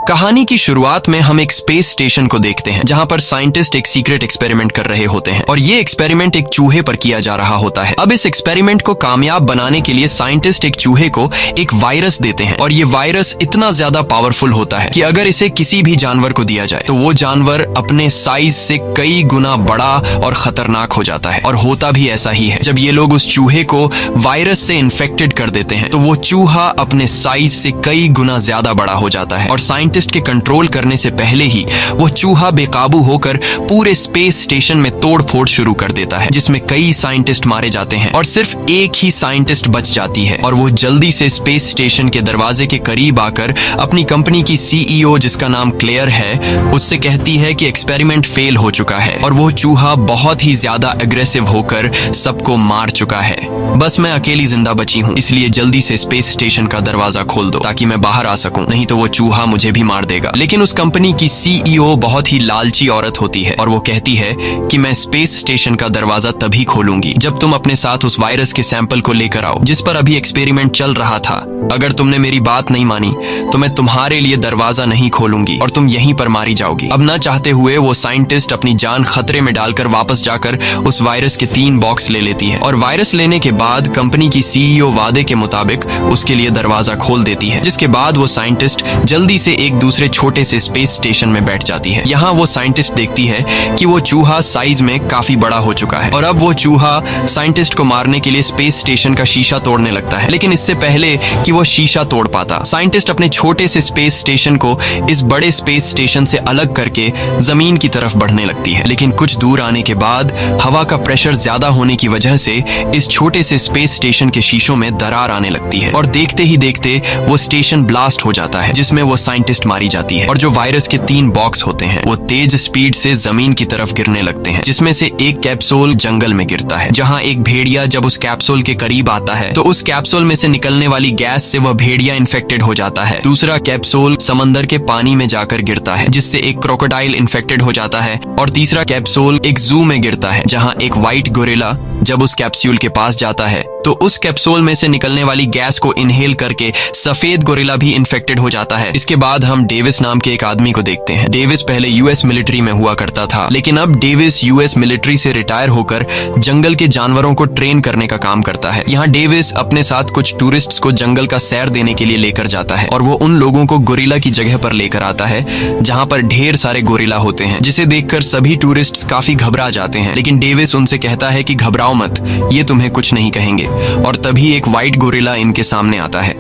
कहानी की शुरुआत में हम एक स्पेस स्टेशन को देखते हैं जहां पर साइंटिस्ट एक सीक्रेट एक्सपेरिमेंट कर रहे होते हैं और ये एक्सपेरिमेंट एक चूहे पर किया जा रहा होता है। अब इस एक्सपेरिमेंट को कामयाब बनाने के लिए साइंटिस्ट एक चूहे को एक वायरस देते हैं और ये वायरस इतना ज्यादा पावरफुल होता है कि अगर इसे किसी भी जानवर को दिया जाए तो वो जानवर अपने साइज से कई गुना बड़ा और खतरनाक हो जाता है। और होता भी ऐसा ही है। जब ये लोग उस चूहे को वायरस से इन्फेक्टेड कर देते हैं तो वो चूहा अपने साइज से कई गुना ज्यादा बड़ा हो जाता है और साइंटिस्ट के कंट्रोल करने से पहले ही वो चूहा बेकाबू होकर पूरे स्पेस स्टेशन में तोड़फोड़ शुरू कर देता है, जिसमें कई साइंटिस्ट मारे जाते हैं और सिर्फ एक ही साइंटिस्ट बच जाती है और वो जल्दी से स्पेस स्टेशन के दरवाजे के करीब आकर अपनी कंपनी की सीईओ, जिसका नाम क्लेयर है, उससे कहती है कि एक्सपेरिमेंट फेल हो चुका है और वो चूहा बहुत ही ज्यादा एग्रेसिव होकर सबको मार चुका है। बस मैं अकेली जिंदा बची हूँ, इसलिए जल्दी से स्पेस स्टेशन का दरवाजा खोल दो ताकि मैं बाहर आ सकूं, नहीं तो वो चूहा मुझे भी मार देगा। लेकिन उस कंपनी की सीईओ बहुत ही लालची औरत होती है और वो कहती है कि मैं स्पेस स्टेशन का दरवाजा तभी खोलूंगी जब तुम अपने साथ उस वायरस के सैंपल को लेकर आओ जिस पर अभी एक्सपेरिमेंट चल रहा था। अगर तुमने मेरी बात नहीं मानी तो मैं तुम्हारे लिए दरवाजा नहीं खोलूंगी और तुम यहीं पर मारी जाओगी। अब ना चाहते हुए वो साइंटिस्ट अपनी जान खतरे में डालकर वापस जाकर उस वायरस के 3 बॉक्स ले लेती है और वायरस लेने के बाद कंपनी की सीईओ वादे के मुताबिक उसके लिए दरवाजा खोल देती है, जिसके बाद वो साइंटिस्ट जल्दी से एक दूसरे छोटे से स्पेस स्टेशन में बैठ जाती है। यहाँ वो साइंटिस्ट देखती है कि वो चूहा साइज में काफी बड़ा हो चुका है और अब वो चूहा साइंटिस्ट को मारने के लिए स्पेस स्टेशन का शीशा तोड़ने लगता है। लेकिन इससे पहले कि वो शीशा तोड़ पाता, साइंटिस्ट अपने छोटे से स्पेस स्टेशन को इस बड़े स्पेस स्टेशन से अलग करके जमीन की तरफ बढ़ने लगती है। लेकिन कुछ दूर आने के बाद हवा का प्रेशर ज्यादा होने की वजह से इस छोटे से स्पेस स्टेशन के शीशों में दरार आने लगती है और देखते ही देखते वो स्टेशन ब्लास्ट हो जाता है, जिसमें वो साइंटिस्ट मारी जाती है और जो वायरस के 3 बॉक्स होते हैं वो तेज स्पीड से जमीन की तरफ गिरने लगते हैं, जिसमें से एक कैप्सूल जंगल में गिरता है, जहां एक भेड़िया जब उस कैप्सूल के करीब आता है तो उस कैप्सूल में से निकलने वाली गैस से वह भेड़िया इन्फेक्टेड हो जाता है। दूसरा कैप्सूल समंदर के पानी में जाकर गिरता है, जिससे एक क्रोकोडाइल इन्फेक्टेड हो जाता है और तीसरा कैप्सूल एक जू में गिरता है, जहां एक व्हाइट गोरिल्ला जब उस कैप्सूल के पास जाता है तो उस कैप्सूल में से निकलने वाली गैस को इनहेल करके सफेद गोरिल्ला भी इन्फेक्टेड हो जाता है। इसके बाद हम डेविस नाम के एक आदमी को देखते हैं। डेविस पहले यूएस मिलिट्री में हुआ करता था, लेकिन अब डेविस यूएस मिलिट्री से रिटायर होकर जंगल के जानवरों को ट्रेन करने का काम करता है। यहाँ डेविस अपने साथ कुछ टूरिस्ट्स को जंगल का सैर देने के लिए लेकर जाता है और वो उन लोगों को गोरिल्ला की जगह पर लेकर आता है जहाँ पर ढेर सारे गोरिल्ला होते हैं, जिसे देखकर सभी टूरिस्ट्स काफी घबरा जाते हैं। लेकिन डेविस उनसे कहता है कि घबराओ मत, ये तुम्हें कुछ नहीं कहेंगे। और तभी एक व्हाइट गोरिल्ला इनके सामने आता है।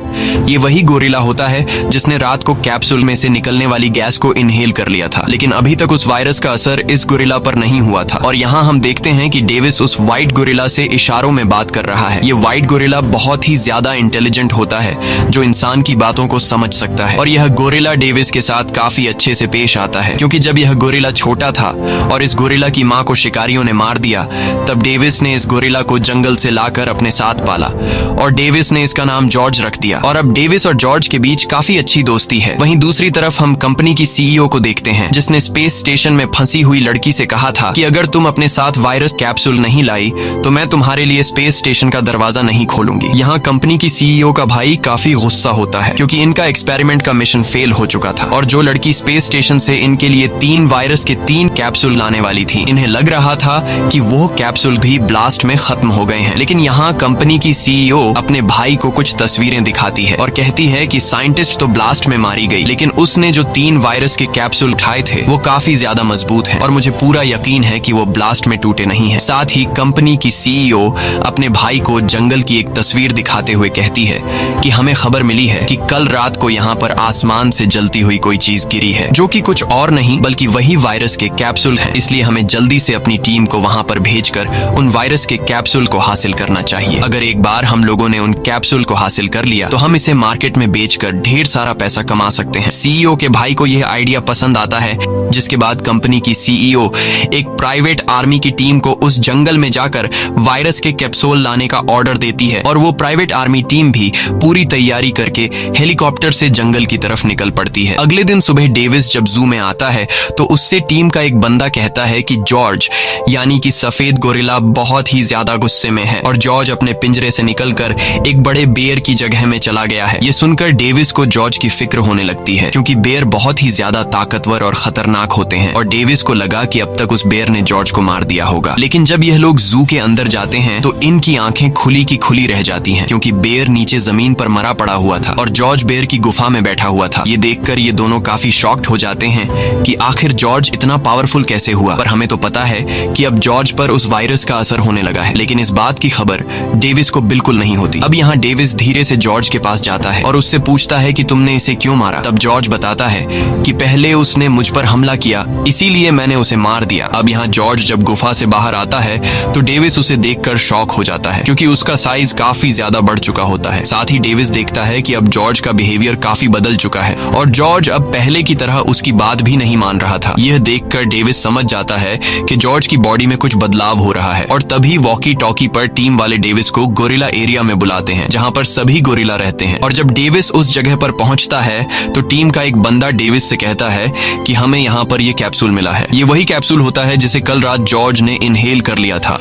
ये वही गोरिल्ला होता है जिसने रात को कैप्सूल में से निकलने वाली गैस को इनहेल कर लिया था, लेकिन अभी तक उस वायरस का असर इस गोरिल्ला पर नहीं हुआ था। और यहाँ हम देखते हैं कि डेविस उस व्हाइट गोरिल्ला से इशारों में बात कर रहा है। ये व्हाइट गोरिल्ला बहुत ही ज्यादा इंटेलिजेंट होता है जो इंसान की बातों को समझ सकता है और यह गोरिल्ला डेविस के साथ काफी अच्छे से पेश आता है, क्योंकि जब यह गोरिल्ला छोटा था और इस गोरिल्ला की माँ को शिकारियों ने मार दिया तब डेविस ने इस गोरिल्ला को जंगल से लाकर अपने साथ पाला और डेविस ने इसका नाम जॉर्ज रख दिया और अब डेविस और जॉर्ज के बीच काफी अच्छी दोस्ती है। वहीं दूसरी तरफ हम कंपनी की सीईओ को देखते हैं जिसने स्पेस स्टेशन में फंसी हुई लड़की से कहा था कि अगर तुम अपने साथ वायरस कैप्सूल नहीं लाई तो मैं तुम्हारे लिए स्पेस स्टेशन का दरवाजा नहीं खोलूंगी। यहाँ कंपनी की सीईओ का भाई काफी गुस्सा होता है क्योंकि इनका एक्सपेरिमेंट का मिशन फेल हो चुका था और जो लड़की स्पेस स्टेशन से इनके लिए 3 वायरस के 3 कैप्सूल लाने वाली थी, इन्हें लग रहा था कि वो कैप्सूल भी ब्लास्ट में खत्म हो गए हैं। लेकिन यहाँ कंपनी की सीईओ अपने भाई को कुछ तस्वीरें दिखाती है और कहती है कि साइंटिस्ट तो ब्लास्ट में मारी गई, लेकिन उसने जो 3 वायरस के कैप्सूल उठाए थे वो काफी ज्यादा मजबूत हैं और मुझे पूरा यकीन है कि वो ब्लास्ट में टूटे नहीं है। साथ ही कंपनी की सीईओ अपने भाई को जंगल की एक तस्वीर दिखाते हुए कहती है कि हमें खबर मिली है कि कल रात को यहाँ पर आसमान से जलती हुई कोई चीज गिरी है, जो कि कुछ और नहीं बल्कि वही वायरस के कैप्सूल है। इसलिए हमें जल्दी से अपनी टीम को वहां पर भेजकर उन वायरस के कैप्सूल को हासिल करना चाहिए। अगर एक बार हम लोगों ने उन कैप्सूल को हासिल कर लिया तो हम इसे मार्केट में बेचकर ढेर सारा पैसा कमा सकते हैं। सीईओ के भाई को यह आइडिया पसंद आता है, जिसके बाद कंपनी की सीईओ एक प्राइवेट आर्मी की टीम को उस जंगल में जाकर वायरस के कैप्सूल लाने का ऑर्डर देती है और वो प्राइवेट आर्मी टीम भी पूरी तैयारी करके हेलीकॉप्टर से जंगल की तरफ निकल पड़ती है। अगले दिन सुबह डेविस जब जू में आता है तो उससे टीम का एक बंदा कहता है कि जॉर्ज यानी कि सफेद गोरिल्ला बहुत ही ज्यादा गुस्से में है और जॉर्ज अपने अपने पिंजरे से निकलकर एक बड़े बेयर की जगह में चला गया है। ये सुनकर डेविस को जॉर्ज की फिक्र होने लगती है, क्योंकि बेयर बहुत ही ज्यादा ताकतवर और खतरनाक होते हैं और डेविस को लगा कि अब तक उस बेयर ने जॉर्ज को मार दिया होगा। लेकिन जब यह लोग जू के अंदर जाते हैं तो इनकी आंखें खुली की खुली रह जाती हैं, क्योंकि बेयर नीचे जमीन पर मरा पड़ा हुआ था और जॉर्ज बेयर की गुफा में बैठा हुआ था। ये देखकर ये दोनों काफी शॉक्ड हो जाते हैं कि आखिर जॉर्ज इतना पावरफुल कैसे हुआ। पर हमें तो पता है कि अब जॉर्ज पर उस वायरस का असर होने लगा है, लेकिन इस बात की खबर डेविस को बिल्कुल नहीं होती। अब यहाँ डेविस धीरे से जॉर्ज के पास जाता है और उससे पूछता है कि तुमने इसे क्यों मारा। तब जॉर्ज बताता है कि पहले उसने मुझ पर हमला किया, इसीलिए मैंने उसे मार दिया। अब यहाँ जॉर्ज जब गुफा से बाहर आता है तो डेविस उसे देखकर शॉक हो जाता है, क्योंकि उसका साइज काफी ज्यादा बढ़ चुका होता है। साथ ही डेविस देखता है कि अब जॉर्ज का बिहेवियर काफी बदल चुका है और जॉर्ज अब पहले की तरह उसकी बात भी नहीं मान रहा था। यह देखकर डेविस समझ जाता है कि जॉर्ज की बॉडी में कुछ बदलाव हो रहा है और तभी वॉकी टॉकी पर टीम वाले डेविस को गोरिल्ला एरिया में बुलाते हैं, जहाँ पर सभी गोरिल्ला रहते हैं। और जब डेविस उस जगह पर पहुंचता है तो टीम का एक बंदा डेविस से कहता है कि हमें यहाँ पर ये कैप्सूल मिला है। ये वही कैप्सूल होता है जिसे कल रात जॉर्ज ने इनहेल कर लिया था।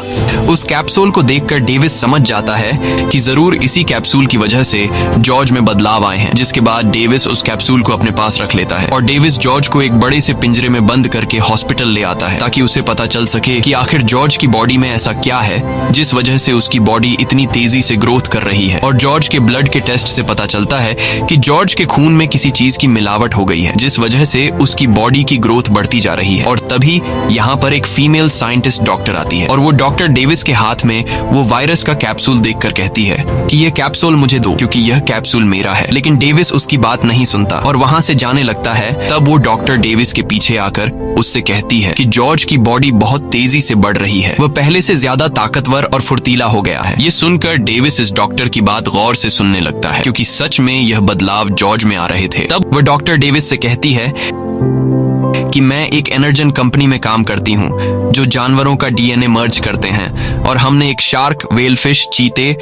उस कैप्सूल को देखकर डेविस समझ जाता है कि जरूर इसी कैप्सूल की वजह से जॉर्ज में बदलाव आए हैं। जिसके बाद डेविस उस कैप्सूल को अपने पास रख लेता है और डेविस जॉर्ज को एक बड़े से पिंजरे में बंद करके हॉस्पिटल ले आता है, ताकि उसे पता चल सके कि आखिर जॉर्ज की बॉडी में ऐसा क्या है जिस वजह से उसकी बॉडी इतनी तेजी से ग्रोथ कर रही है। और जॉर्ज के ब्लड के टेस्ट से पता चलता है कि जॉर्ज के खून में किसी चीज की मिलावट हो गई है, जिस वजह से उसकी बॉडी की ग्रोथ बढ़ती जा रही है। और तभी यहाँ पर एक फीमेल साइंटिस्ट डॉक्टर आती है और वो डॉक्टर डेविस के हाथ में वो वायरस का कैप्सूल देखकर कहती है कि यह कैप्सूल मुझे दो, क्योंकि यह कैप्सूल मेरा है। लेकिन डेविस उसकी बात नहीं सुनता और वहां से जाने लगता है। तब वो डॉक्टर डेविस के पीछे आकर उससे कहती है कि जॉर्ज की बॉडी बहुत तेजी से बढ़ रही है, वह पहले से ज्यादा ताकतवर और फुर्तीला हो गया है। ये सुनकर डेविस इस डॉक्टर की बात गौर से सुनने लगता है, क्योंकि सच में यह बदलाव जॉर्ज में आ रहे थे। तब वह डॉक्टर डेविस से कहती है कि मैं एक एनर्जन कंपनी में काम करती हूँ जो जानवरों का डीएनए मर्ज करते हैं, और हमने एक शार्क, वेलफिश, चीते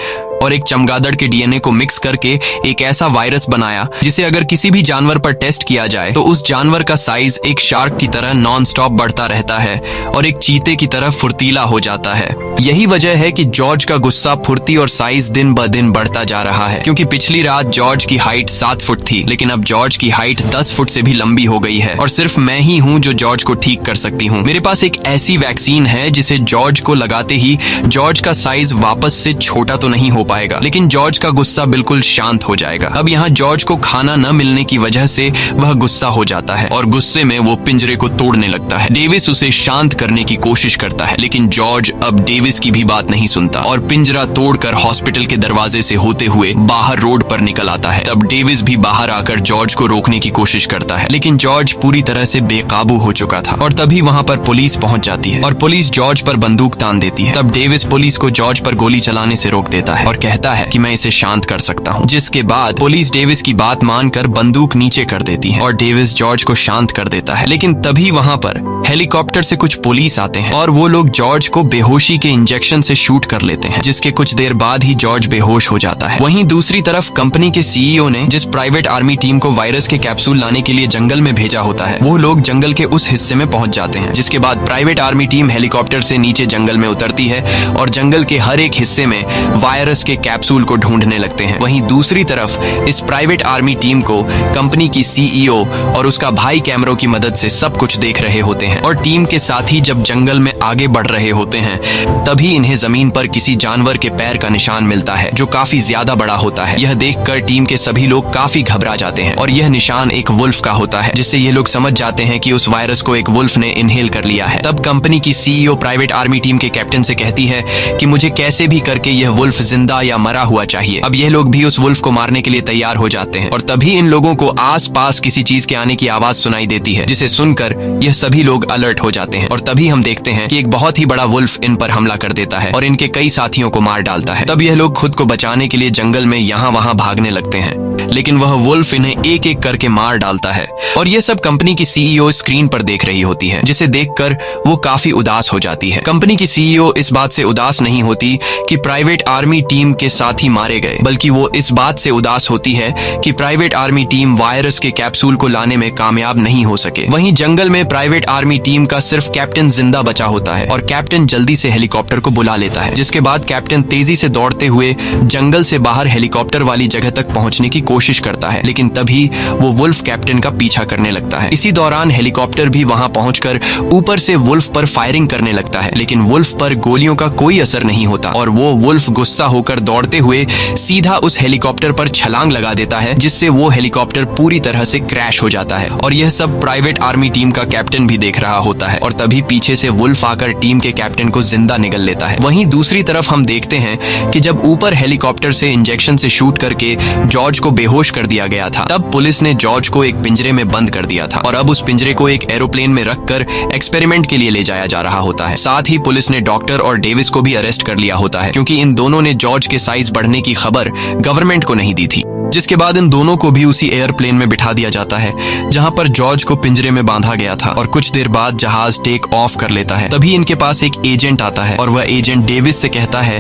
और एक चमगादड़ के डीएनए को मिक्स करके एक ऐसा वायरस बनाया जिसे अगर किसी भी जानवर पर टेस्ट किया जाए तो उस जानवर का साइज एक शार्क की तरह नॉन स्टॉप बढ़ता रहता है और एक चीते की तरह फुर्तीला हो जाता है। यही वजह है कि जॉर्ज का गुस्सा, फुर्ती और साइज दिन ब दिन बढ़ता जा रहा है, क्योंकि पिछली रात जॉर्ज की हाइट 7 फुट थी, लेकिन अब जॉर्ज की हाइट 10 फुट से भी लंबी हो गई है और सिर्फ मैं ही हूँ जो जॉर्ज को ठीक कर सकती हूँ। मेरे पास एक ऐसी वैक्सीन है जिसे जॉर्ज को लगाते ही जॉर्ज का साइज वापस से छोटा तो नहीं हो पाएगा, लेकिन जॉर्ज का गुस्सा बिल्कुल शांत हो जाएगा। अब यहाँ जॉर्ज को खाना न मिलने की वजह से वह गुस्सा हो जाता है और गुस्से में वो पिंजरे को तोड़ने लगता है। डेविस उसे शांत करने की कोशिश करता है, लेकिन जॉर्ज अब डेविस की भी बात नहीं सुनता और पिंजरा तोड़कर हॉस्पिटल के दरवाजे से होते हुए बाहर रोड पर निकल आता है। तब डेविस भी बाहर आकर जॉर्ज को रोकने की कोशिश करता है, लेकिन जॉर्ज पूरी तरह से बेकाबू हो चुका था। और तभी वहाँ पर पुलिस पहुंच जाती है और पुलिस जॉर्ज पर बंदूक तान देती है। तब डेविस पुलिस को जॉर्ज पर गोली चलाने से रोक देता है और कहता है कि मैं इसे शांत कर सकता हूँ, जिसके बाद पुलिस डेविस की बात मानकर बंदूक नीचे कर देती है और डेविस जॉर्ज को शांत कर देता है। लेकिन तभी वहाँ पर हेलीकॉप्टर से कुछ पुलिस आते हैं और वो लोग जॉर्ज को बेहोशी के इंजेक्शन से शूट कर लेते हैं, जिसके कुछ देर बाद ही जॉर्ज बेहोश हो जाता है। वहीं दूसरी तरफ कंपनी के सीईओ ने जिस प्राइवेट आर्मी टीम को वायरस के कैप्सूल लाने के लिए जंगल में भेजा होता है, वो लोग जंगल के उस हिस्से में पहुंच जाते हैं, जिसके बाद प्राइवेट आर्मी टीम हेलीकॉप्टर से नीचे जंगल में उतरती है और जंगल के हर एक हिस्से में वायरस के कैप्सूल को ढूंढने लगते हैं। वहीं दूसरी तरफ इस प्राइवेट आर्मी टीम को कंपनी की सीईओ और उसका भाई कैमरों की मदद से सब कुछ देख रहे होते हैं और टीम के साथी जब जंगल में आगे बढ़ रहे होते हैं तभी इन्हें जमीन पर किसी जानवर के पैर का निशान मिलता है जो काफी ज्यादा बड़ा होता है। यह देखकर टीम के सभी लोग काफी घबरा जाते हैं और यह निशान एक वुल्फ का होता है, जिससे ये लोग समझ जाते हैं कि उस वायरस को एक वुल्फ ने इनहेल कर लिया है। तब कंपनी की सीईओ प्राइवेट आर्मी टीम के कैप्टन से कहती है कि मुझे कैसे भी करके यह वुल्फ जिंदा या मरा हुआ चाहिए। अब यह लोग भी उस वुल्फ को मारने के लिए तैयार हो जाते हैं और तभी इन लोगों को आसपास किसी चीज के आने की आवाज सुनाई देती है, जिसे सुनकर यह सभी लोग अलर्ट हो जाते हैं और तभी हम देखते हैं कि एक बहुत ही बड़ा वुल्फ इन पर हमला कर देता है और इनके कई साथियों को मार डालता है। तब यह लोग खुद को बचाने के लिए जंगल में यहाँ वहाँ भागने लगते हैं, लेकिन वह वुल्फ इन्हें एक एक करके मार डालता है और यह सब कंपनी की सीईओ स्क्रीन पर देख रही होती है, जिसे देखकर वो काफी उदास हो जाती है। कंपनी की सीईओ इस बात से उदास नहीं होती कि प्राइवेट आर्मी टीम टीम के साथी मारे गए, बल्कि वो इस बात से उदास होती है कि प्राइवेट आर्मी टीम वायरस के कैप्सूल को लाने में कामयाब नहीं हो सके। वहीं जंगल में प्राइवेट आर्मी टीम का सिर्फ कैप्टन जिंदा बचा होता है और कैप्टन जल्दी से हेलीकॉप्टर को बुला लेता है, जिसके बाद कैप्टन तेजी से दौड़ते हुए जंगल से बाहर हेलीकॉप्टर वाली जगह तक पहुंचने की कोशिश करता है, लेकिन तभी वो वुल्फ कैप्टन का पीछा करने लगता है। इसी दौरान हेलीकॉप्टर भी वहां पहुंचकर ऊपर से वुल्फ पर फायरिंग करने लगता है, लेकिन वुल्फ पर गोलियों का कोई असर नहीं होता और वो वुल्फ गुस्सा होकर दौड़ते हुए सीधा उस हेलीकॉप्टर पर छलांग लगा देता है, जिससे वो हेलीकॉप्टर पूरी तरह से क्रैश हो जाता है। और यह सब प्राइवेट आर्मी टीम का कैप्टन भी देख रहा होता है और तभी पीछे से वुल्फ आकर टीम के कैप्टन को जिंदा निगल लेता है। वहीं दूसरी तरफ हम देखते हैं कि जब ऊपर हेलीकॉप्टर से इंजेक्शन से शूट करके जॉर्ज को बेहोश कर दिया गया था, तब पुलिस ने जॉर्ज को एक पिंजरे में बंद कर दिया था और अब उस पिंजरे को एक एरोप्लेन में रखकर एक्सपेरिमेंट के लिए ले जाया जा रहा होता है। साथ ही पुलिस ने डॉक्टर और डेविस को भी अरेस्ट कर लिया होता है, क्योंकि इन दोनों ने जॉर्ज के साइज बढ़ने की खबर गवर्नमेंट को नहीं दी थी। जिसके बाद इन दोनों को भी उसी एयरप्लेन में बिठा दिया जाता है जहां पर जॉर्ज को पिंजरे में बांधा गया था और कुछ देर बाद जहाज टेक ऑफ कर लेता है। तभी इनके पास एक एजेंट आता है और वह एजेंट डेविस से कहता है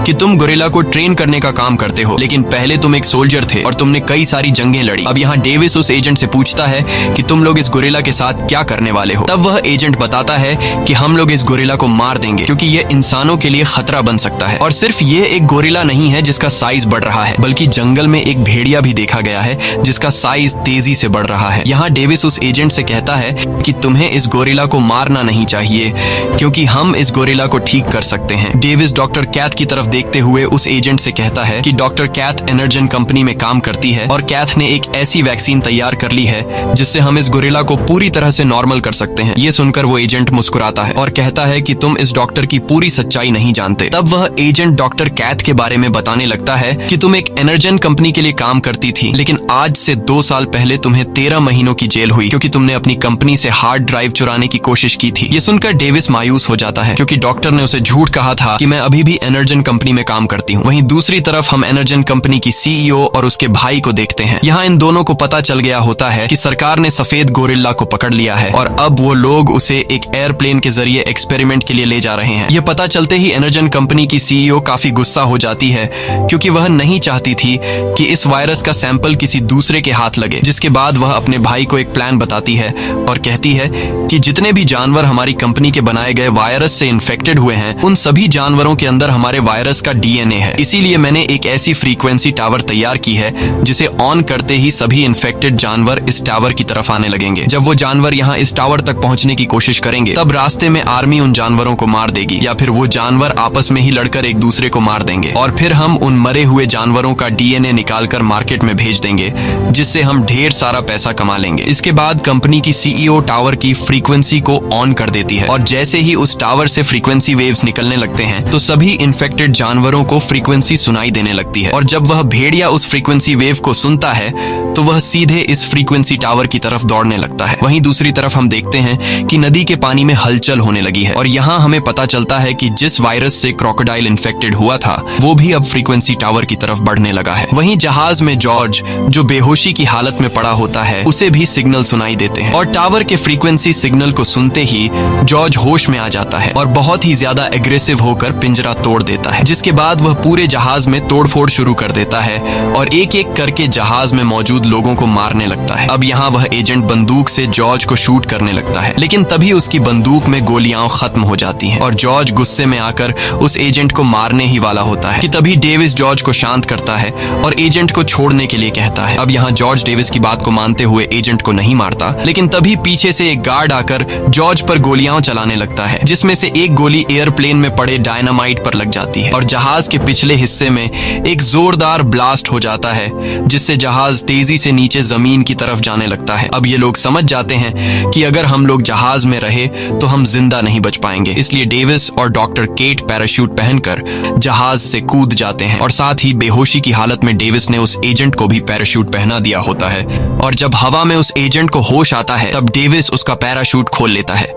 कि तुम गोरिल्ला को ट्रेन करने का काम करते हो, लेकिन पहले तुम एक सोल्जर थे और तुमने कई सारी जंगें लड़ी। अब यहाँ डेविस उस एजेंट से पूछता है कि तुम लोग इस गोरिल्ला के साथ क्या करने वाले हो। तब वह एजेंट बताता है कि हम लोग इस गोरिल्ला को मार देंगे, क्योंकि ये इंसानों के लिए खतरा बन सकता है। और सिर्फ ये एक गोरिल्ला नहीं है जिसका साइज बढ़ रहा है, बल्कि जंगल में एक भेड़िया भी देखा गया है जिसका साइज तेजी से बढ़ रहा है। यहाँ डेविस उस एजेंट से कहता है कि तुम्हें इस गोरिल्ला को मारना नहीं चाहिए, क्योंकि हम इस गोरिल्ला को ठीक कर सकते हैं। डेविस डॉक्टर कैथ की तरफ देखते हुए उस एजेंट से कहता है कि डॉक्टर कैथ एनर्जन कंपनी में काम करती है और कैथ ने एक ऐसी वैक्सीन तैयार कर ली है जिससे हम इस गोरिल्ला को पूरी तरह से नॉर्मल कर सकते हैं। ये सुनकर वो एजेंट मुस्कुराता है और कहता है कि तुम इस डॉक्टर की पूरी सच्चाई नहीं जानते। तब वह एजेंट डॉक्टर कैथ के बारे में बताने लगता है कि तुम एक एनर्जन कंपनी के लिए काम करती थी, लेकिन आज से 2 साल पहले तुम्हें 13 महीनों की जेल हुई, क्योंकि तुमने अपनी कंपनी से हार्ड ड्राइव चुराने की कोशिश की थी। ये सुनकर डेविस मायूस हो जाता है, क्योंकि डॉक्टर ने उसे झूठ कहा था कि मैं अभी भी एनर्जन कंपनी में काम करती हूँ। वहीं दूसरी तरफ हम एनर्जन कंपनी की सीईओ और उसके भाई को देखते हैं। यहाँ इन दोनों को पता चल गया होता है कि सरकार ने सफेद गोरिल्ला को पकड़ लिया है और अब वो लोग उसे एक एयरप्लेन के जरिए एक्सपेरिमेंट के लिए ले जा रहे हैं। यह पता चलते ही एनर्जन कंपनी की सीईओ काफी गुस्सा हो जाती है, क्योंकि वह नहीं चाहती थी कि इस वायरस का सैंपल किसी दूसरे के हाथ लगे। जिसके बाद वह अपने भाई को एक प्लान बताती है और कहती है कि जितने भी जानवर हमारी कंपनी के बनाए गए वायरस से इन्फेक्टेड हुए हैं, उन सभी जानवरों के अंदर हमारे वायरस का डीएनए है। इसीलिए मैंने एक ऐसी फ्रीक्वेंसी टावर तैयार की है जिसे ऑन करते ही सभी इन्फेक्टेड जानवर इस टावर की तरफ आने लगेंगे। जब वो जानवर यहाँ इस टावर तक पहुंचने की कोशिश करेंगे, तब रास्ते में आर्मी उन जानवरों को मार देगी या फिर वो जानवर आपस में ही लड़कर एक दूसरे को मार देंगे और फिर हम उन मरे हुए जानवरों का डीएनए निकालकर मार्केट में भेज देंगे, जिससे हम ढेर सारा पैसा कमा लेंगे। इसके बाद कंपनी की सीईओ टावर की फ्रीक्वेंसी को ऑन कर देती है और जैसे ही उस टावर से फ्रीक्वेंसी वेव्स निकलने लगते हैं, तो सभी इन्फेक्टेड जानवरों को फ्रीक्वेंसी सुनाई देने लगती है और जब वह भेड़िया उस फ्रीक्वेंसी वेव को सुनता है, तो वह सीधे इस फ्रीक्वेंसी टावर की तरफ दौड़ने लगता है। वहीं दूसरी तरफ हम देखते हैं कि नदी के पानी में हलचल होने लगी है और यहाँ हमें पता चलता है कि जिस वायरस से क्रोकोडाइल इन्फेक्टेड हुआ था, वो भी अब फ्रीक्वेंसी टावर की तरफ बढ़ने लगा है। वहीं जहाज में जॉर्ज, जो बेहोशी की हालत में पड़ा होता है, उसे भी सिग्नल सुनाई देते हैं और टावर के फ्रीक्वेंसी सिग्नल को सुनते ही जॉर्ज होश में आ जाता है और बहुत ही ज्यादा एग्रेसिव होकर पिंजरा तोड़ देता है। जिसके बाद वह पूरे जहाज में तोड़फोड़ शुरू कर देता है और एक एक करके जहाज में मौजूद लोगों को मारने लगता है। अब यहाँ वह एजेंट बंदूक से जॉर्ज को शूट करने लगता है, लेकिन तभी उसकी बंदूक में गोलियां खत्म हो जाती हैं और जॉर्ज गुस्से में आकर उस एजेंट को मारने ही वाला होता है कि तभी डेविस जॉर्ज को शांत करता है और एजेंट को छोड़ने के लिए कहता है। अब यहाँ जॉर्ज डेविस की बात को मानते हुए एजेंट को नहीं मारता, लेकिन तभी पीछे से एक गार्ड आकर जॉर्ज पर गोलियां चलाने लगता है, जिसमें से एक गोली एयरप्लेन में पड़े डायनामाइट पर लग जाती है और जहाज के पिछले हिस्से में एक जोरदार ब्लास्ट हो जाता है, जिससे जहाज तेजी से नीचे जमीन की तरफ जाने लगता है। अब ये लोग समझ जाते हैं कि अगर हम लोग जहाज में रहे तो हम जिंदा नहीं बच पाएंगे, इसलिए डेविस और डॉक्टर केट पैराशूट पहनकर जहाज से कूद जाते हैं और साथ ही बेहोशी की हालत में डेविस ने उस एजेंट को भी पैराशूट पहना दिया होता है और जब हवा में उस एजेंट को होश आता है, तब डेविस उसका पैराशूट खोल लेता है।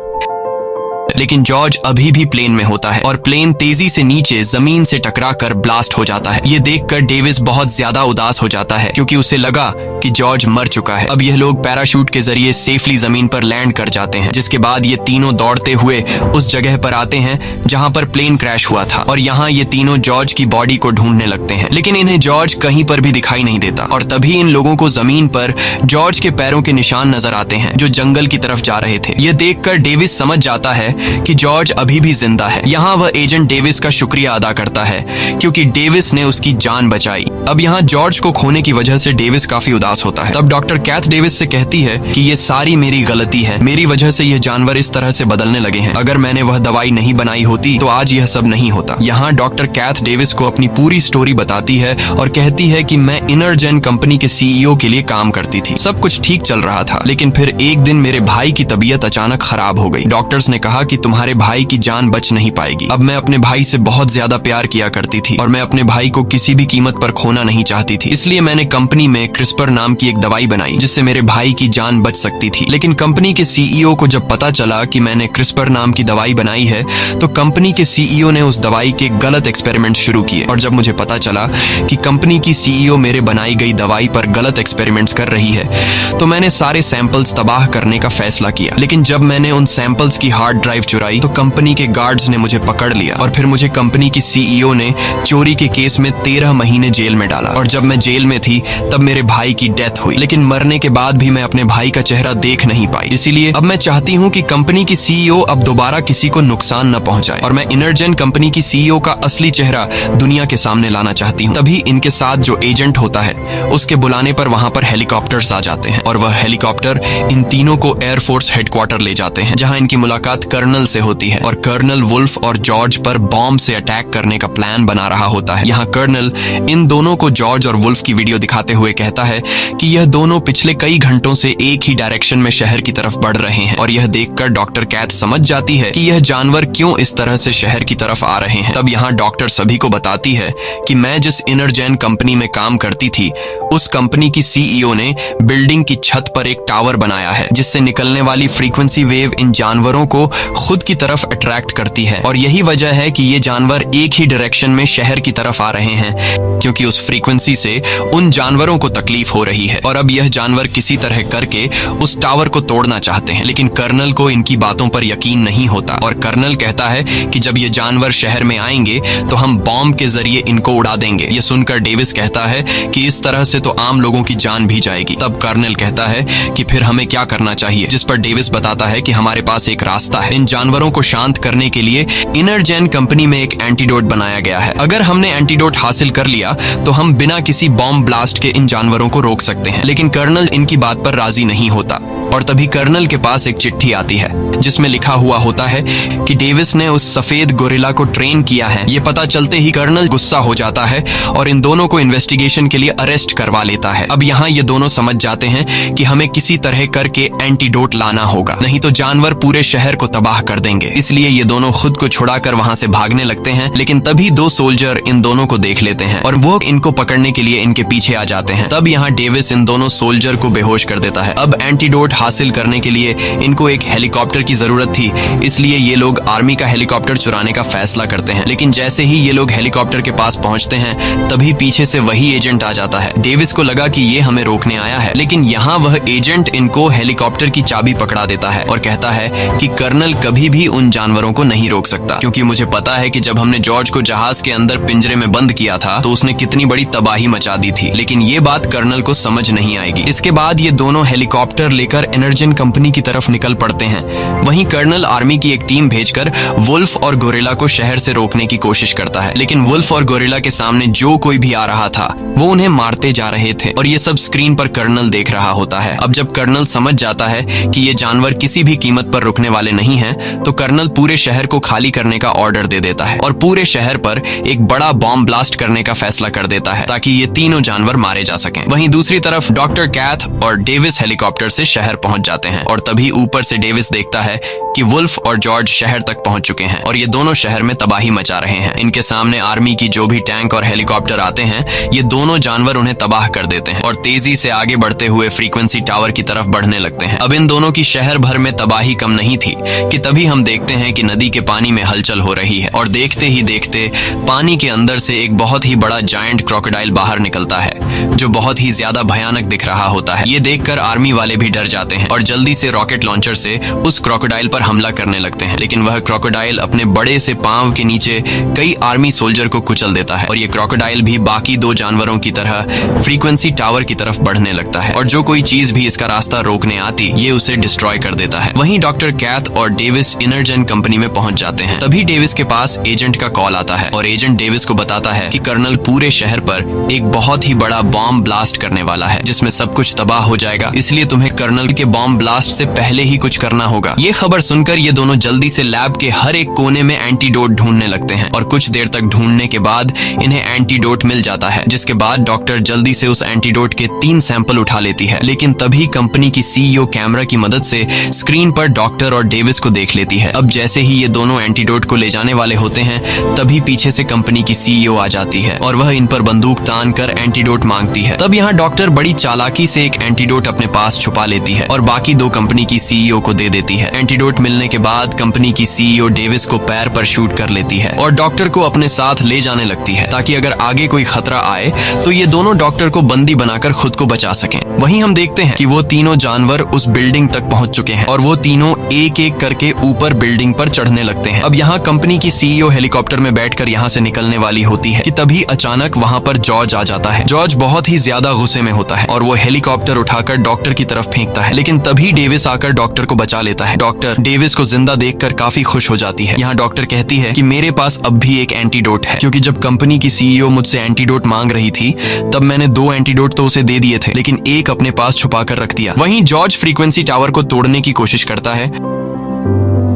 लेकिन जॉर्ज अभी भी प्लेन में होता है और प्लेन तेजी से नीचे जमीन से टकराकर ब्लास्ट हो जाता है। ये देखकर डेविस बहुत ज्यादा उदास हो जाता है क्योंकि उसे लगा कि जॉर्ज मर चुका है। अब यह लोग पैराशूट के जरिए सेफली जमीन पर लैंड कर जाते हैं, जिसके बाद ये तीनों दौड़ते हुए उस जगह पर आते हैं जहां पर प्लेन क्रैश हुआ था और यहाँ ये तीनों जॉर्ज की बॉडी को ढूंढने लगते हैं, लेकिन इन्हें जॉर्ज कहीं पर भी दिखाई नहीं देता। और तभी इन लोगों को जमीन पर जॉर्ज के पैरों के निशान नजर आते हैं जो जंगल की तरफ जा रहे थे। यह देखकर डेविस समझ जाता है कि जॉर्ज अभी भी जिंदा है। यहाँ वह एजेंट डेविस का शुक्रिया अदा करता है क्योंकि डेविस ने उसकी जान बचाई। अब यहाँ जॉर्ज को खोने की वजह से डेविस काफी उदास होता है। तब डॉक्टर कैथ डेविस से कहती है कि ये सारी मेरी गलती है, मेरी वजह से ये जानवर इस तरह से बदलने लगे हैं। अगर मैंने वह दवाई नहीं बनाई होती तो आज यह सब नहीं होता। यहाँ डॉक्टर कैथ डेविस को अपनी पूरी स्टोरी बताती है और कहती है कि मैं इनरजेन कंपनी के सीईओ के लिए काम करती थी। सब कुछ ठीक चल रहा था, लेकिन फिर एक दिन मेरे भाई की तबीयत अचानक खराब हो गई। डॉक्टर्स ने कहा कि तुम्हारे भाई की जान बच नहीं पाएगी। अब मैं अपने भाई से बहुत ज्यादा प्यार किया करती थी और मैं अपने भाई को किसी भी कीमत पर खोना नहीं चाहती थी, इसलिए मैंने कंपनी में क्रिस्पर नाम की एक दवाई बनाई जिससे मेरे भाई की जान बच सकती थी। लेकिन कंपनी के सीईओ को जब पता चला कि मैंने क्रिस्पर नाम की दवाई बनाई है तो कंपनी के सीईओ ने उस दवाई के गलत एक्सपेरिमेंट शुरू किए। और जब मुझे पता चला कि कंपनी की सीईओ मेरे बनाई गई दवाई पर गलत एक्सपेरिमेंट्स कर रही है तो मैंने सारे सैंपल्स तबाह करने का फैसला किया। लेकिन जब मैंने उन सैंपल्स की हार्ड ड्राइव चुराई तो कंपनी के गार्ड्स ने मुझे पकड़ लिया और फिर मुझे कंपनी की सीईओ ने चोरी के केस में 13 महीने जेल में डाला। और जब मैं जेल में थी तब मेरे भाई की डेथ हुई, लेकिन मरने के बाद भी मैं अपने भाई का चेहरा देख नहीं पाई। इसीलिए अब मैं चाहती हूँ कि कंपनी की सीईओ अब दोबारा किसी को नुकसान न पहुंचाए और मैं इनरजेन कंपनी की सीईओ का असली चेहरा दुनिया के सामने लाना चाहती हूँ। तभी इनके साथ जो एजेंट होता है उसके बुलाने पर वहां पर हेलीकॉप्टर्स आ जाते हैं और वह हेलीकॉप्टर इन तीनों को एयरफोर्स हेडक्वार्टर ले जाते हैं जहां इनकी मुलाकात कर्नल से होती है और कर्नल वुल्फ और जॉर्ज पर बॉम्ब से अटैक करने का प्लान बना रहा होता है। यहाँ कर्नल इन दोनों को जॉर्ज और वुल्फ की वीडियो दिखाते हुए कहता है कि यह दोनों पिछले कई घंटों से एक ही डायरेक्शन में शहर की तरफ बढ़ रहे हैं और यह देखकर डॉक्टर कैथ समझ जाती है कि यह जानवर क्यों इस तरह से शहर की तरफ आ रहे हैं। तब यहाँ डॉक्टर सभी को बताती है कि मैं जिस इनरजेन कंपनी में काम करती थी उस कंपनी की सीईओ ने बिल्डिंग की छत पर एक टावर बनाया है जिससे निकलने वाली फ्रीक्वेंसी वेव इन जानवरों को खुद की तरफ अट्रैक्ट करती है और यही वजह है कि ये जानवर एक ही डायरेक्शन में शहर की तरफ आ रहे हैं क्योंकि उस फ्रीक्वेंसी से उन जानवरों को तकलीफ हो रही है। और अब यह जानवर किसी तरह करके उस टावर को तोड़ना चाहते हैं, लेकिन कर्नल को इनकी बातों पर यकीन नहीं होता और कर्नल कहता है कि जब ये जानवर शहर में आएंगे तो हम बॉम्ब के जरिए इनको उड़ा देंगे। ये सुनकर डेविस कहता है कि इस तरह से तो आम लोगों की जान भी जाएगी। तब कर्नल कहता है कि फिर हमें क्या करना चाहिए, जिस पर डेविस बताता है कि हमारे पास एक रास्ता है। इन जानवरों को शांत करने के लिए इनरजेन कंपनी में एक एंटीडोट बनाया गया है। अगर हमने एंटीडोट हासिल कर लिया तो हम बिना किसी बॉम्ब ब्लास्ट के इन जानवरों को रोक सकते हैं। लेकिन कर्नल इनकी बात पर राजी नहीं होता और तभी कर्नल के पास एक चिट्ठी आती है जिसमें लिखा हुआ होता है कि डेविस ने उस सफेद गोरिल्ला को ट्रेन किया है। ये पता चलते ही कर्नल गुस्सा हो जाता है और इन दोनों को इन्वेस्टिगेशन के लिए अरेस्ट करवा लेता है। अब यहाँ ये दोनों समझ जाते हैं कि हमें किसी तरह करके एंटीडोट लाना होगा, नहीं तो जानवर पूरे शहर को तबाह कर देंगे। इसलिए ये दोनों खुद को छुड़ाकर वहां से भागने लगते हैं, लेकिन तभी 2 सोल्जर इन दोनों को देख लेते हैं और वो इनको पकड़ने के लिए इनके पीछे आ जाते हैं। तब यहाँ डेविस इन दोनों सोल्जर को बेहोश कर देता है। अब एंटीडोट हासिल करने के लिए इनको एक हेलीकॉप्टर की जरूरत थी, इसलिए ये लोग आर्मी का हेलीकॉप्टर चुराने का फैसला करते हैं। लेकिन जैसे ही ये लोग हेलीकॉप्टर के पास पहुंचते हैं तभी पीछे से वही एजेंट आ जाता है। डेविस को लगा कि ये हमें रोकने आया है, लेकिन यहाँ वह एजेंट इनको हेलीकॉप्टर की चाबी पकड़ा देता है और कहता है कि कर्नल कभी भी उन जानवरों को नहीं रोक सकता, क्योंकि मुझे पता है कि जब हमने जॉर्ज को जहाज के अंदर पिंजरे में बंद किया था तो उसने कितनी बड़ी तबाही मचा दी थी। लेकिन ये बात कर्नल को समझ नहीं आएगी। इसके बाद ये दोनों हेलीकॉप्टर लेकर इनरजेन कंपनी की तरफ निकल पड़ते हैं। वहीं कर्नल आर्मी की एक टीम भेजकर वुल्फ और गोरिल्ला को शहर से रोकने की कोशिश करता है, लेकिन वुल्फ और गोरिल्ला के सामने जो कोई भी आ रहा था वो उन्हें मारते जा रहे थे और ये सब स्क्रीन पर कर्नल देख रहा होता है। अब जब कर्नल समझ जाता है कि ये जानवर किसी भी कीमत पर रुकने वाले नहीं हैं, तो कर्नल पूरे शहर को खाली करने का ऑर्डर दे देता है और पूरे शहर पर एक बड़ा बॉम्ब ब्लास्ट करने का फैसला कर देता है ताकि ये तीनों जानवर मारे जा सकें। वहीं दूसरी तरफ डॉक्टर कैथ और डेविस हेलीकॉप्टर से शहर पहुंच जाते हैं और तभी ऊपर से डेविस देखता है कि वुल्फ और जॉर्ज शहर तक पहुंच चुके हैं और ये दोनों शहर में तबाही मचा रहे हैं। इनके सामने आर्मी की जो भी टैंक और हेलीकॉप्टर आते हैं, ये दोनों जानवर उन्हें तबाह कर देते हैं और तेजी से आगे बढ़ते हुए फ्रीक्वेंसी टावर की तरफ बढ़ने लगते हैं। अब इन दोनों की शहर भर में तबाही कम नहीं थी कि तभी हम देखते हैं कि नदी के पानी में हलचल हो रही है और देखते ही देखते पानी के अंदर से एक बहुत ही बड़ा जायंट क्रोकोडाइल बाहर निकलता है जो बहुत ही ज्यादा भयानक दिख रहा होता है। ये देखकर आर्मी वाले भी डर जाते हैं और जल्दी से रॉकेट लॉन्चर से उस क्रोकोडाइल पर हमला करने लगते हैं, लेकिन वह क्रोकोडाइल अपने बड़े से पांव के नीचे कई आर्मी सोल्जर को कुचल देता है और ये क्रोकोडाइल भी बाकी दो जानवरों की तरह फ्रीक्वेंसी टावर की तरफ बढ़ने लगता है और जो कोई चीज भी इसका रास्ता रोकने आती ये उसे डिस्ट्रॉय कर देता है। वहीं डॉक्टर कैथ और डेविस इनरजेन कंपनी में पहुंच जाते हैं। तभी डेविस के पास एजेंट का कॉल आता है और एजेंट डेविस को बताता है कि कर्नल पूरे शहर पर एक बहुत ही बड़ा बॉम्ब ब्लास्ट करने वाला है जिसमें सब कुछ तबाह हो जाएगा, इसलिए तुम्हें कर्नल के बॉम्ब ब्लास्ट से पहले ही कुछ करना होगा। ये खबर सुनकर ये दोनों जल्दी से लैब के हर एक कोने में एंटीडोट ढूंढने लगते हैं और कुछ देर तक ढूंढने के बाद इन्हें एंटीडोट मिल जाता है, जिसके बाद डॉक्टर जल्दी से उस एंटीडोट के 3 सैंपल उठा लेती है। लेकिन तभी कंपनी की सीईओ कैमरा की मदद से स्क्रीन पर डॉक्टर और डेविस को देख लेती है। अब जैसे ही ये दोनों एंटीडोट को ले जाने वाले होते हैं तभी पीछे से कंपनी की सीईओ आ जाती है और वह इन पर बंदूक तान कर एंटीडोट मांगती है। तब यहाँ डॉक्टर बड़ी चालाकी से एक एंटीडोट अपने पास छुपा लेती है और बाकी दो कंपनी की सीईओ को दे देती है। एंटीडोट मिलने के बाद कंपनी की सीईओ डेविस को पैर पर शूट कर लेती है और डॉक्टर को अपने साथ ले जाने लगती है ताकि अगर आगे कोई खतरा आए तो ये दोनों डॉक्टर को बंदी बनाकर खुद को बचा सकें। वहीं हम देखते हैं कि वो तीनों जानवर उस बिल्डिंग तक पहुंच चुके हैं और वो तीनों एक एक करके ऊपर बिल्डिंग पर चढ़ने लगते हैं। अब यहाँ कंपनी की सीईओ हेलीकॉप्टर में बैठकर यहाँ से निकलने वाली होती है कि तभी अचानक वहाँ पर जॉर्ज आ जाता है। जॉर्ज बहुत ही ज्यादा गुस्से में होता है और वो हेलीकॉप्टर उठाकर डॉक्टर की तरफ फेंकता है, लेकिन तभी डेविस आकर डॉक्टर को बचा लेता है। डॉक्टर डेविस को जिंदा देखकर काफी खुश हो जाती है। यहाँ डॉक्टर कहती है कि मेरे पास अब भी एक एंटीडोट है, क्योंकि जब कंपनी की सीईओ मुझसे एंटीडोट मांग रही थी तब मैंने 2 एंटीडोट तो उसे दे दिए थे, लेकिन एक अपने पास छुपा कर रख दिया। वहीं जॉर्ज फ्रीक्वेंसी टावर को तोड़ने की कोशिश करता है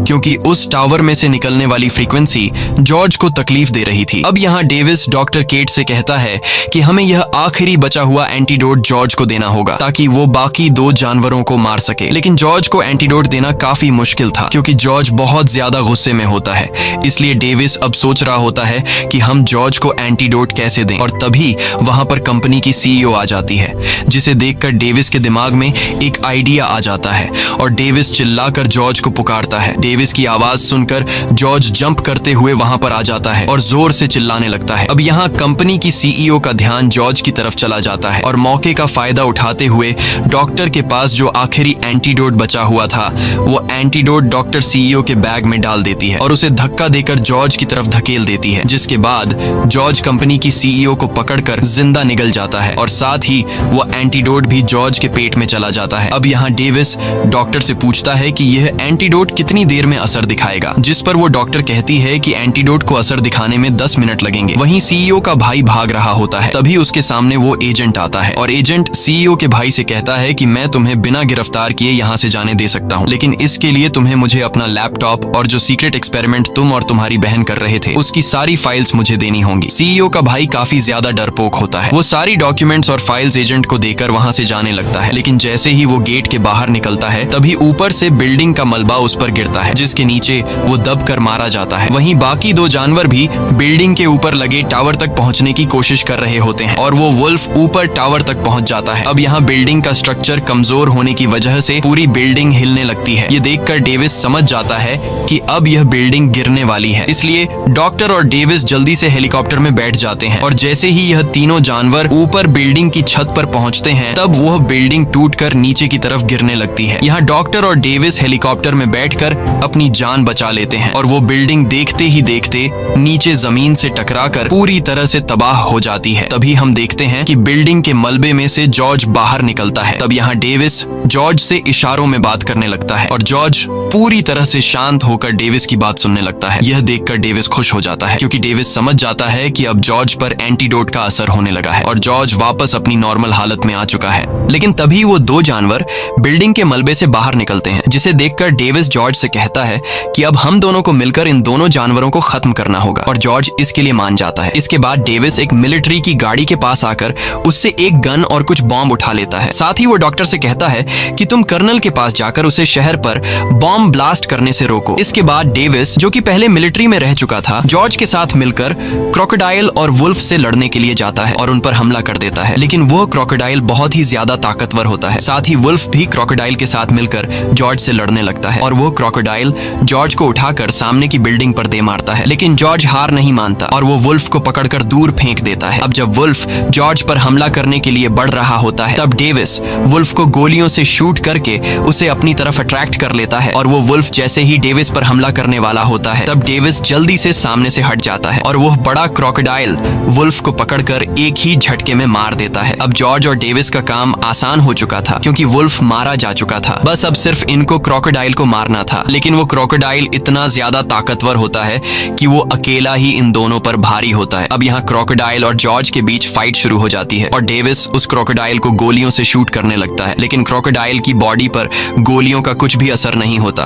क्योंकि उस टावर में से निकलने वाली फ्रीक्वेंसी जॉर्ज को तकलीफ दे रही थी। अब यहाँ डेविस डॉक्टर केट से कहता है कि हमें यह आखिरी बचा हुआ एंटीडोट जॉर्ज को देना होगा ताकि वो बाकी 2 जानवरों को मार सके, लेकिन जॉर्ज को एंटीडोट देना काफी मुश्किल था क्योंकि जॉर्ज बहुत ज्यादा गुस्से में होता है। इसलिए डेविस अब सोच रहा होता है कि हम जॉर्ज को एंटीडोट कैसे दें, और तभी वहां पर कंपनी की सीईओ आ जाती है, जिसे देखकर डेविस के दिमाग में एक आइडिया आ जाता है और डेविस चिल्लाकर जॉर्ज को पुकारता है। डेविस की आवाज सुनकर जॉर्ज जंप करते हुए वहां पर आ जाता है और जोर से चिल्लाने लगता है। अब यहाँ कंपनी की सीईओ का ध्यान जॉर्ज की तरफ चला जाता है और मौके का फायदा उठाते हुए डॉक्टर के पास जो आखिरी एंटीडोट बचा हुआ था वो एंटीडोट डॉक्टर सीईओ के बैग में डाल देती है और उसे धक्का देकर जॉर्ज की तरफ धकेल देती है, जिसके बाद जॉर्ज कंपनी की सीईओ को पकड़कर जिंदा निकल जाता है और साथ ही वो एंटीडोट भी जॉर्ज के पेट में चला जाता है। अब यहाँ डेविस डॉक्टर से पूछता है कि यह एंटीडोट कितनी देर में असर दिखाएगा, जिस पर वो डॉक्टर कहती है कि एंटीडोट को असर दिखाने में 10 मिनट लगेंगे। वहीं सीईओ का भाई भाग रहा होता है, तभी उसके सामने वो एजेंट आता है और एजेंट सीईओ के भाई से कहता है कि मैं तुम्हें बिना गिरफ्तार किए यहाँ से जाने दे सकता हूँ, लेकिन इसके लिए तुम्हें मुझे अपना लैपटॉप और जो सीक्रेट एक्सपेरिमेंट तुम और तुम्हारी बहन कर रहे थे उसकी सारी फाइल्स मुझे देनी होंगी। सीईओ का भाई काफी ज्यादा डरपोक होता है। वो सारी डॉक्यूमेंट्स और फाइल्स एजेंट को देकर वहाँ से जाने लगता है, लेकिन जैसे ही वो गेट के बाहर निकलता है तभी ऊपर से बिल्डिंग का मलबा उस पर गिरता है, जिसके नीचे वो दब कर मारा जाता है। वहीं बाकी 2 जानवर भी बिल्डिंग के ऊपर लगे टावर तक पहुंचने की कोशिश कर रहे होते हैं और वो वुल्फ ऊपर टावर तक पहुंच जाता है। अब यहाँ बिल्डिंग का स्ट्रक्चर कमजोर होने की वजह से पूरी बिल्डिंग हिलने लगती है। ये देखकर डेविस समझ जाता है कि अब यह बिल्डिंग गिरने वाली है, इसलिए डॉक्टर और डेविस जल्दी से हेलीकॉप्टर में बैठ जाते हैं और जैसे ही यह तीनों जानवर ऊपर बिल्डिंग की छत पर पहुंचते हैं तब वह बिल्डिंग टूटकर नीचे की तरफ गिरने लगती है। यहाँ डॉक्टर और डेविस हेलीकॉप्टर में बैठकर अपनी जान बचा लेते हैं और वो बिल्डिंग देखते ही देखते नीचे जमीन से टकराकर पूरी तरह से तबाह हो जाती है। तभी हम देखते हैं कि बिल्डिंग के मलबे में से जॉर्ज बाहर निकलता है। तब यहाँ डेविस जॉर्ज से इशारों में बात करने लगता है और जॉर्ज पूरी तरह से शांत होकर डेविस की बात सुनने लगता है। यह देखकर डेविस खुश हो जाता है क्योंकि डेविस समझ जाता है कि अब जॉर्ज पर एंटीडोट का असर होने लगा है और जॉर्ज वापस अपनी नॉर्मल हालत में आ चुका है। लेकिन तभी वो 2 जानवर बिल्डिंग के मलबे से बाहर निकलते हैं, जिसे देखकर डेविस जॉर्ज से कहता कहता है कि अब हम दोनों को मिलकर इन दोनों जानवरों को खत्म करना होगा और जॉर्ज इसके लिए मान जाता है। इसके बाद डेविस एक मिलिट्री की गाड़ी के पास आकर उससे एक गन और कुछ बॉम्ब उठा लेता है। साथ ही वो डॉक्टर से कहता है कि तुम कर्नल के पास जाकर उसे शहर पर बॉम्ब ब्लास्ट करने से रोको। इसके बाद डेविस, जो कि पहले मिलिट्री में रह चुका था, जॉर्ज के साथ मिलकर क्रोकोडाइल और वुल्फ से लड़ने के लिए जाता है और उन पर हमला कर देता है। लेकिन वह क्रोकोडाइल बहुत ही ज्यादा ताकतवर होता है। साथ ही वुल्फ भी क्रोकोडाइल के साथ मिलकर जॉर्ज से लड़ने लगता है और वो क्रोकोडाइल जॉर्ज को उठाकर सामने की बिल्डिंग पर दे मारता है। लेकिन जॉर्ज हार नहीं मानता और वो वुल्फ को पकड़कर दूर फेंक देता है। अब जब वुल्फ जॉर्ज पर हमला करने के लिए बढ़ रहा होता है, तब डेविस वुल्फ को गोलियों से शूट करके उसे अपनी तरफ अट्रैक्ट कर लेता है और वो वुल्फ जैसे ही डेविस पर हमला करने वाला होता है, तब डेविस जल्दी से सामने से हट जाता है और वो बड़ा क्रोकोडाइल वुल्फ को पकड़कर एक ही झटके में मार देता है। अब जॉर्ज और डेविस का काम आसान हो चुका था क्योंकि वुल्फ मारा जा चुका था। बस अब सिर्फ इनको क्रोकोडाइल को मारना था। लेकिन वो क्रोकोडाइल इतना ज्यादा ताकतवर होता है कि वो अकेला ही इन दोनों पर भारी होता है। अब यहाँ क्रोकोडाइल और जॉर्ज के बीच फाइट शुरू हो जाती है और डेविस उस क्रोकोडाइल को गोलियों से शूट करने लगता है। लेकिन क्रोकोडाइल की बॉडी पर गोलियों का कुछ भी असर नहीं होता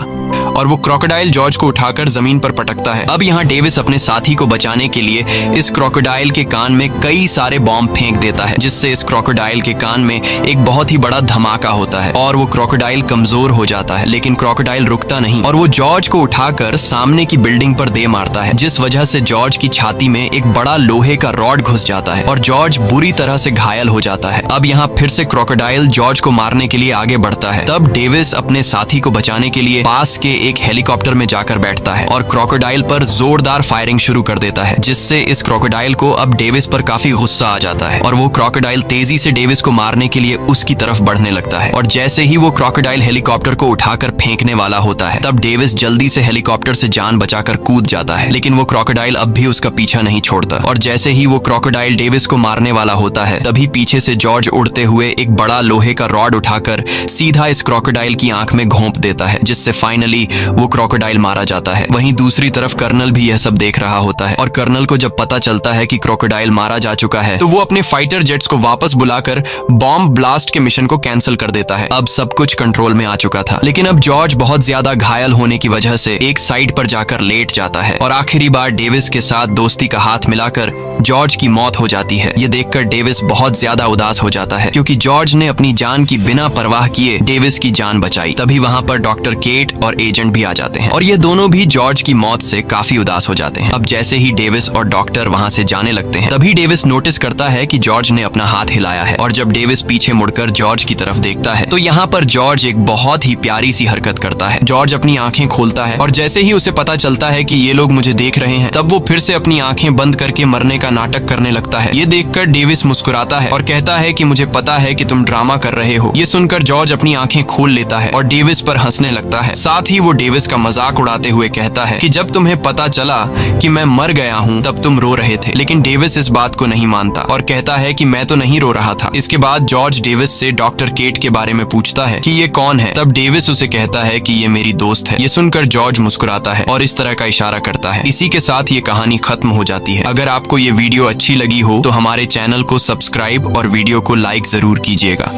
और वो क्रोकोडाइल जॉर्ज को उठाकर जमीन पर पटकता है। अब यहाँ डेविस अपने साथी को बचाने के लिए इस क्रोकोडाइल के कान में कई सारे बॉम्ब फेंक देता है, जिससे इस क्रोकोडाइल के कान में एक बहुत ही बड़ा धमाका होता है और वो क्रोकोडाइल कमजोर हो जाता है। लेकिन क्रोकोडाइल रुकता नहीं और वो जॉर्ज को उठाकर सामने की बिल्डिंग पर दे मारता है, जिस वजह से जॉर्ज की छाती में एक बड़ा लोहे का रॉड घुस जाता है और जॉर्ज बुरी तरह से घायल हो जाता है। अब यहाँ फिर से क्रोकोडाइल जॉर्ज को मारने के लिए आगे बढ़ता है। तब डेविस अपने साथी को बचाने के लिए पास के एक हेलीकॉप्टर में जाकर बैठता है और क्रोकोडाइल पर जोरदार फायरिंग शुरू कर देता है, जिससे इस क्रोकोडाइल को अब डेविस पर काफी गुस्सा आ जाता है और वो क्रोकोडाइल तेजी से डेविस को मारने के लिए उसकी तरफ बढ़ने लगता है। और जैसे ही वो क्रोकोडाइल हेलीकॉप्टर को उठाकर फेंकने वाला होता है, तब डेविस जल्दी से हेलीकॉप्टर से जान बचाकर कूद जाता है। लेकिन वो क्रोकोडाइल अब भी उसका पीछा नहीं छोड़ता और जैसे ही वो क्रोकोडाइल डेविस को मारने वाला होता है, तभी पीछे से जॉर्ज उड़ते हुए एक बड़ा लोहे का रॉड उठाकर सीधा इस क्रोकोडाइल की आंख में घोंप देता है, जिससे फाइनली वो क्रोकोडाइल मारा जाता है। वहीं दूसरी तरफ कर्नल भी यह सब देख रहा होता है और कर्नल को जब पता चलता है कि क्रोकोडाइल मारा जा चुका है, तो वो अपने फाइटर जेट्स को वापस बुलाकर बॉम्ब ब्लास्ट के मिशन को कैंसिल कर देता है। अब सब कुछ कंट्रोल में आ चुका था। लेकिन अब जॉर्ज बहुत ज्यादा घायल होने की वजह से एक साइड पर जाकर लेट जाता है और आखिरी बार डेविस के साथ दोस्ती का हाथ मिलाकर जॉर्ज की मौत हो जाती है। ये देखकर डेविस बहुत ज्यादा उदास हो जाता है क्योंकि जॉर्ज ने अपनी जान की बिना परवाह किए डेविस की जान बचाई। तभी वहाँ पर डॉक्टर केट और एजेंट भी आ जाते हैं और ये दोनों भी जॉर्ज की मौत से काफी उदास हो जाते हैं। अब जैसे ही डेविस और डॉक्टर वहाँ से जाने लगते हैं, तभी डेविस नोटिस करता है कि जॉर्ज ने अपना हाथ हिलाया है और जब डेविस पीछे मुड़कर जॉर्ज की तरफ देखता है, तो यहाँ पर जॉर्ज एक बहुत ही प्यारी सी हरकत करता है। जॉर्ज अपनी आंखें खोलता है और जैसे ही उसे पता चलता है कि ये लोग मुझे देख रहे हैं, तब वो फिर से अपनी आंखें बंद करके मरने का नाटक करने लगता है। ये देखकर डेविस मुस्कुराता है और कहता है कि मुझे पता है कि तुम ड्रामा कर रहे हो। ये सुनकर जॉर्ज अपनी आंखें खोल लेता है और डेविस पर हंसने लगता है। साथ ही वो डेविस का मजाक उड़ाते हुए कहता है कि जब तुम्हें पता चला कि मैं मर गया हूँ, तब तुम रो रहे थे। लेकिन डेविस इस बात को नहीं मानता और कहता है कि मैं तो नहीं रो रहा था। इसके बाद जॉर्ज डेविस से डॉक्टर केट के बारे में पूछता है कि ये कौन है। तब डेविस उसे कहता है कि ये मेरी दोस्त है। ये सुनकर जॉर्ज मुस्कुराता है और इस तरह का इशारा करता है। इसी के साथ ये कहानी खत्म हो जाती है। अगर आपको ये वीडियो अच्छी लगी हो तो हमारे चैनल को सब्सक्राइब और वीडियो को लाइक जरूर कीजिएगा।